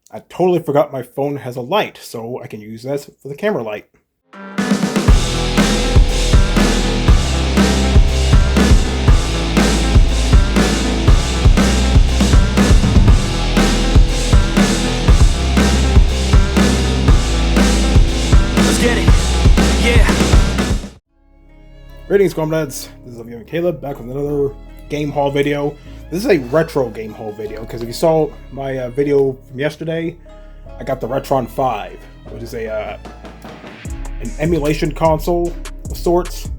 I totally forgot my phone has a light, so I can use this for the camera light. Let's get it. Yeah. Greetings, comrades. This is Vive and Caleb back with another game haul video. This is a retro game haul video because if you saw my video from yesterday, I got the Retron 5, which is an emulation console of sorts.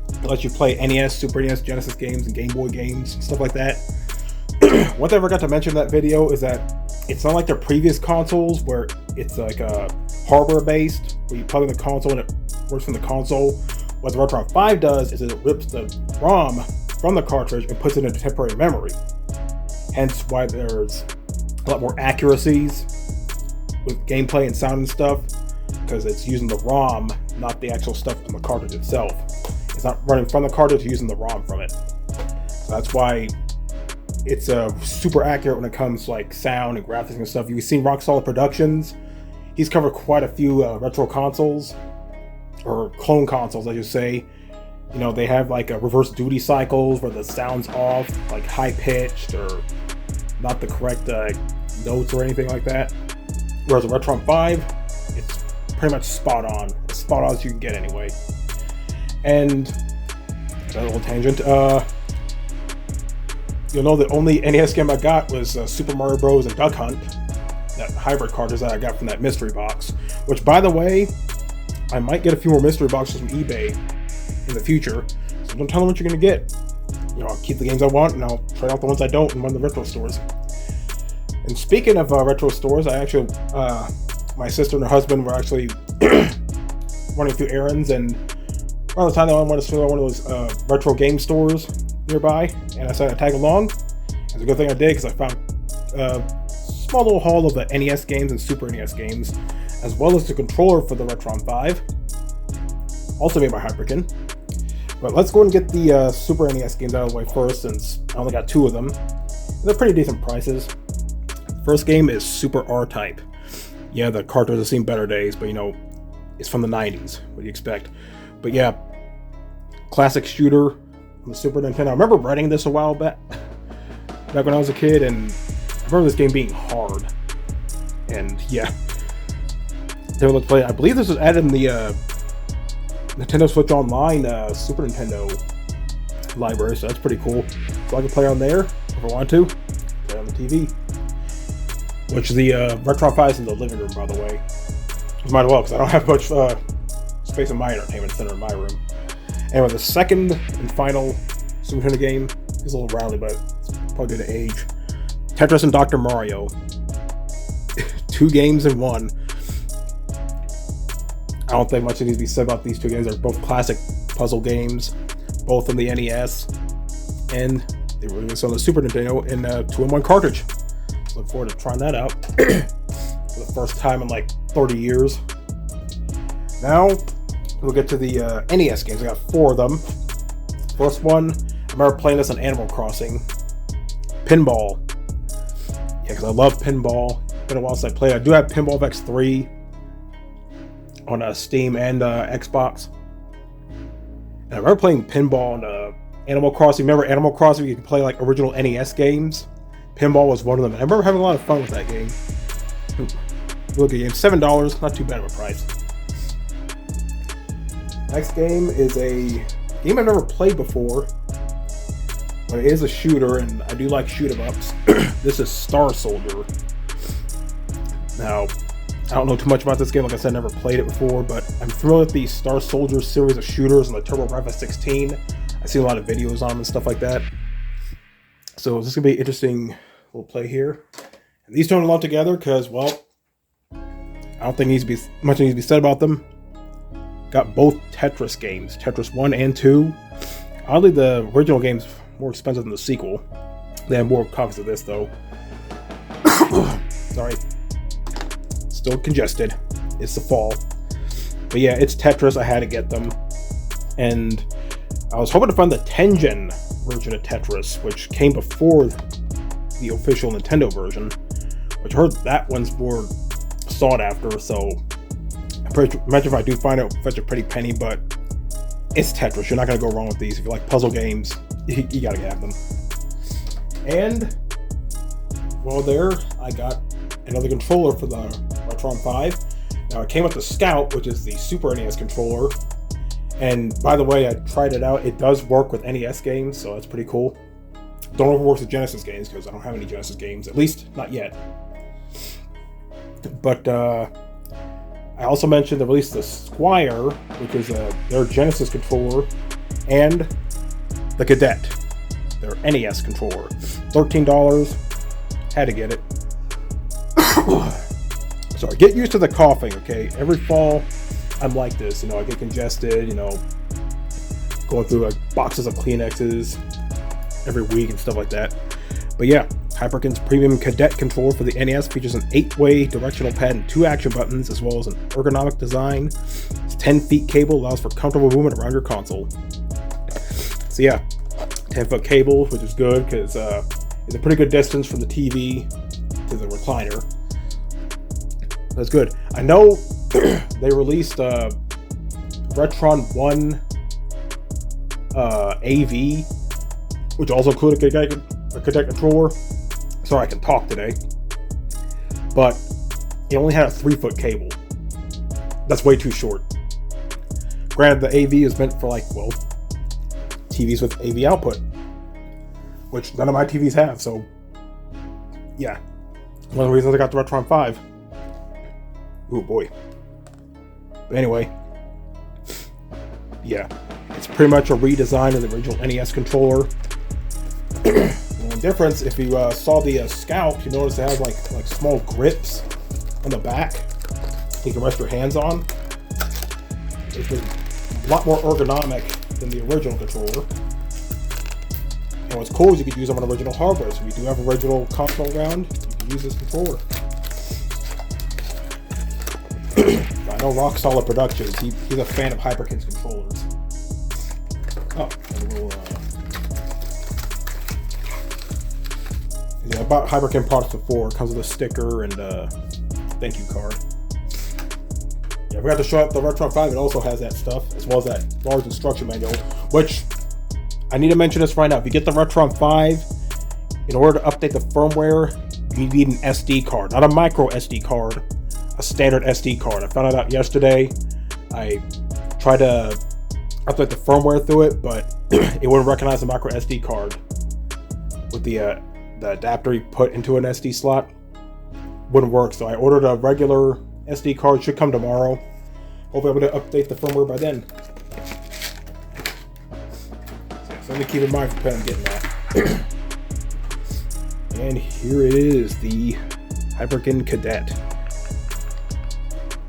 It lets you play NES, Super NES, Genesis games, and Game Boy games and stuff like that. One thing I forgot to mention in that video is that it's not like their previous consoles where it's like hardware based, where you plug in the console and it works from the console. What the Retron 5 does is it rips the ROM from the cartridge and puts it into temporary memory. Hence why there's a lot more accuracies with gameplay and sound and stuff, because it's using the ROM, not the actual stuff on the cartridge itself. It's not running from the cartridge, using the ROM from it. So that's why it's super accurate when it comes to like sound and graphics and stuff. You've seen Rock Solid Productions. He's covered quite a few retro consoles, or clone consoles, I should say. You know, they have like a reverse duty cycles where the sound's off, like high pitched or not the correct notes or anything like that. Whereas the Retron 5, it's pretty much spot on. As spot on as you can get anyway. And that little tangent, you'll know the only NES game I got was Super Mario Bros. And Duck Hunt, that hybrid cartridge that I got from that mystery box. Which, by the way, I might get a few more mystery boxes from eBay in the future, so don't tell them what you're gonna get. You know, I'll keep the games I want and I'll try out the ones I don't in one of the retro stores. And speaking of retro stores, I actually, my sister and her husband were actually running through errands, and around the time that I wanted to swing on one of those retro game stores nearby, and I decided to tag along. It's a good thing I did because I found a small little haul of the NES games and Super NES games, as well as the controller for the Retron 5, also made by Hyperkin. But let's go and get the Super NES games out of the way first, since I only got 2 of them. They're pretty decent prices. First game is Super R-Type. Yeah, the cartridge has seen better days, but you know, it's from the 90s. What do you expect? But yeah, classic shooter on the Super Nintendo. I remember renting this a while back when I was a kid, and I remember this game being hard. And yeah, let's play. I believe this was added in the Nintendo Switch Online Super Nintendo library, so that's pretty cool. So I can play on there if I want to. Play on the TV. Which the Retron 5 is in the living room, by the way. Might as well, because I don't have much space in my entertainment center in my room. Anyway, the second and final Super Nintendo game is a little roundy, but it's probably due to age. Tetris and Dr. Mario. 2 games in one. I don't think much needs to be said about these 2 games. They're both classic puzzle games, both on the NES, and they were released on the Super Nintendo in a 2-in-1 cartridge. So look forward to trying that out for the first time in like 30 years. Now we'll get to the NES games. I got 4 of them. First one, I remember playing this on Animal Crossing. Pinball. Yeah, because I love pinball. It's been a while since I played. I do have Pinball X3 on Steam and Xbox. And I remember playing pinball on Animal Crossing. Remember Animal Crossing? You could play like original NES games. Pinball was one of them. I remember having a lot of fun with that game. Look at game, $7, not too bad of a price. Next game is a game I've never played before, but it is a shooter, and I do like shoot-em-ups. This is Star Soldier. Now, I don't know too much about this game. Like I said, I never played it before, but I'm familiar with the Star Soldier series of shooters on the TurboGrafx 16. I've seen a lot of videos on them and stuff like that. So this is going to be an interesting little play here. And these don't love together because, well, I don't think much needs to be said about them. Got both Tetris games, Tetris 1 and 2. Oddly, the original game's more expensive than the sequel. They have more copies of this, though. Sorry. Still congested. It's the fall. But yeah, it's Tetris. I had to get them. And I was hoping to find the Tengen version of Tetris, which came before the official Nintendo version, which I heard that one's more sought after. So imagine if I do find it, fetch a pretty penny, but it's Tetris. You're not gonna go wrong with these. If you like puzzle games, you gotta have them. And well, there I got another controller for the Retron 5. Now it came with the Scout, which is the Super NES controller. And by the way, I tried it out. It does work with NES games, so that's pretty cool. Don't know if it works with Genesis games, because I don't have any Genesis games, at least not yet. But I also mentioned they released the Squire, which is their Genesis controller, and the Cadet, their NES controller. $13. Had to get it. Sorry, get used to the coughing, okay? Every fall, I'm like this. I get congested, going through like boxes of Kleenexes every week and stuff like that. But yeah, Hyperkin's premium Cadet controller for the NES features an 8-way directional pad and 2 action buttons, as well as an ergonomic design. It's 10 feet cable, allows for comfortable movement around your console. So yeah, 10-foot cable, which is good because it's a pretty good distance from the TV to the recliner. That's good. I know they released Retron 1 AV, which also included a Cadet controller. Sorry, I can talk today. But it only had a 3-foot cable. That's way too short. Granted, the AV is meant for TVs with AV output, which none of my TVs have, so yeah. One of the reasons I got the Retron 5. Ooh boy. But anyway, yeah, it's pretty much a redesign of the original NES controller. The difference, if you saw the Scout, you notice it has like small grips on the back you can rest your hands on. It's a lot more ergonomic than the original controller. And what's cool is you could use them on original hardware. So if you do have original console around, you can use this controller. I know Rock Solid Productions, he's a fan of Hyperkin's controllers. Oh, a little, yeah, I bought Hyperkin products before. It comes with a sticker and thank you card. Yeah, I forgot to show up the Retron 5. It also has that stuff, as well as that large instruction manual, which I need to mention this right now. If you get the Retron 5, in order to update the firmware, you need an SD card, not a micro SD card, a standard SD card. I found it out yesterday. I tried to update the firmware through it, but it wouldn't recognize the micro SD card with the adapter you put into an SD slot. Wouldn't work, so I ordered a regular SD card. Should come tomorrow. Hopefully I'll be able to update the firmware by then. So something to keep in mind for when I'm getting that. And here it is, the Hyperkin Cadet.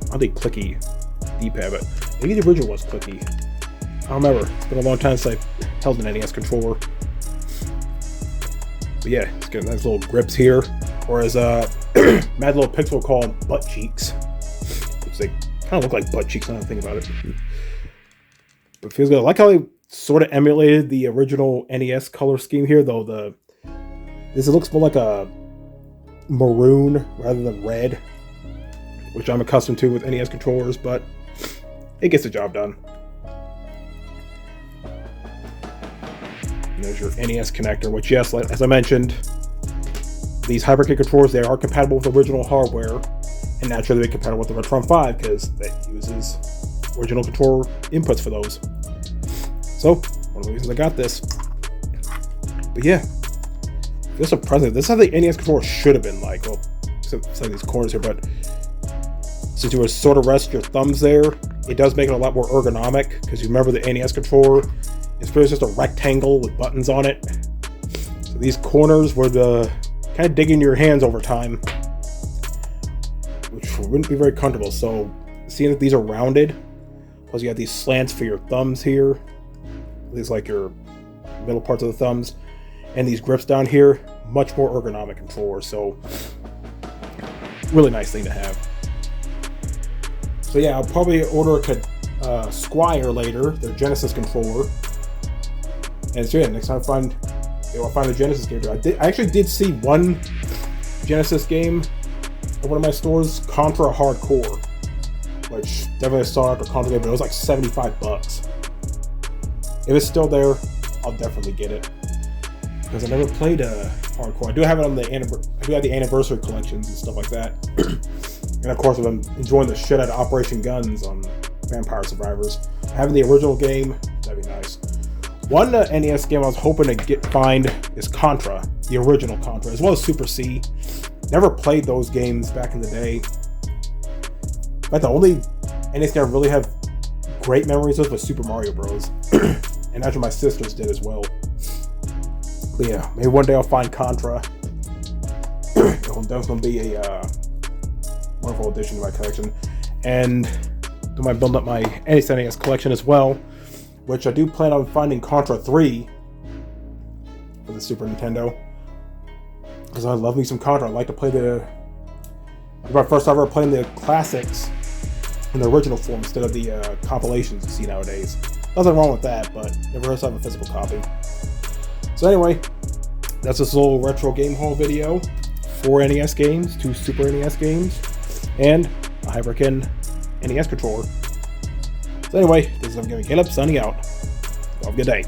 I don't think clicky D-pad, but maybe the original was clicky. I don't remember. It's been a long time since I held an NES controller. But yeah, it's got nice little grips here. Or as Mad Little Pixel will call them, butt cheeks. Which they kind of look like butt cheeks now that I think about it. But it feels good. I like how they sort of emulated the original NES color scheme here, though this looks more like a maroon rather than red, which I'm accustomed to with NES controllers, but it gets the job done. And there's your NES connector, which, yes, as I mentioned, these Hyperkin controllers, they are compatible with original hardware, and naturally they're compatible with the Retron 5 because that uses original controller inputs for those. So, one of the reasons I got this. But yeah, feels surprising. This is how the NES controller should have been like. Well, except these corners here, but since you would sort of rest your thumbs there, it does make it a lot more ergonomic, because you remember the NES controller is pretty just a rectangle with buttons on it. So these corners were the kind of digging your hands over time, which wouldn't be very comfortable. So seeing that these are rounded, plus you have these slants for your thumbs here, these like your middle parts of the thumbs, and these grips down here, much more ergonomic controller. So really nice thing to have. So yeah, I'll probably order a Squire later, their Genesis controller. And so yeah, next time I find the Genesis game, I actually did see one Genesis game at one of my stores, Contra Hardcore, which definitely saw after Contra, but it was like $75. If it's still there, I'll definitely get it, because I never played Hardcore. I do have it on the anniversary collections and stuff like that. And of course, I've been enjoying the shit out of Operation Guns on Vampire Survivors. Having the original game, that'd be nice. One NES game I was hoping to find is Contra, the original Contra, as well as Super C. Never played those games back in the day. But the only NES game I really have great memories of was Super Mario Bros. And actually my sisters did as well. But yeah, maybe one day I'll find Contra. It'll definitely be a wonderful addition to my collection. And I might build up my NES and SNES collection as well, which I do plan on finding Contra 3 for the Super Nintendo, because I love me some Contra. I like to play my first time ever playing the classics in the original form instead of the compilations you see nowadays. Nothing wrong with that, but never hurts to have a physical copy. So anyway, that's this little retro game haul video. 4 NES games, 2 Super NES games, and a Hyperkin NES controller. So anyway, this is I'm gonna get up, signing out. Have a good day.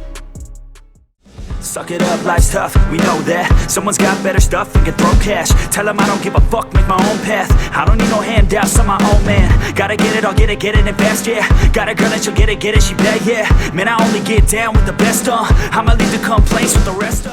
Suck it up, life's tough, we know that. Someone's got better stuff and can throw cash. Tell them I don't give a fuck, make my own path. I don't need no handouts, I'm my own man. Gotta get it, I'll get it in fast, yeah. Got a girl and she'll get it, she bad, yeah. Man, I only get down with the best, I'ma leave the complaints with the rest,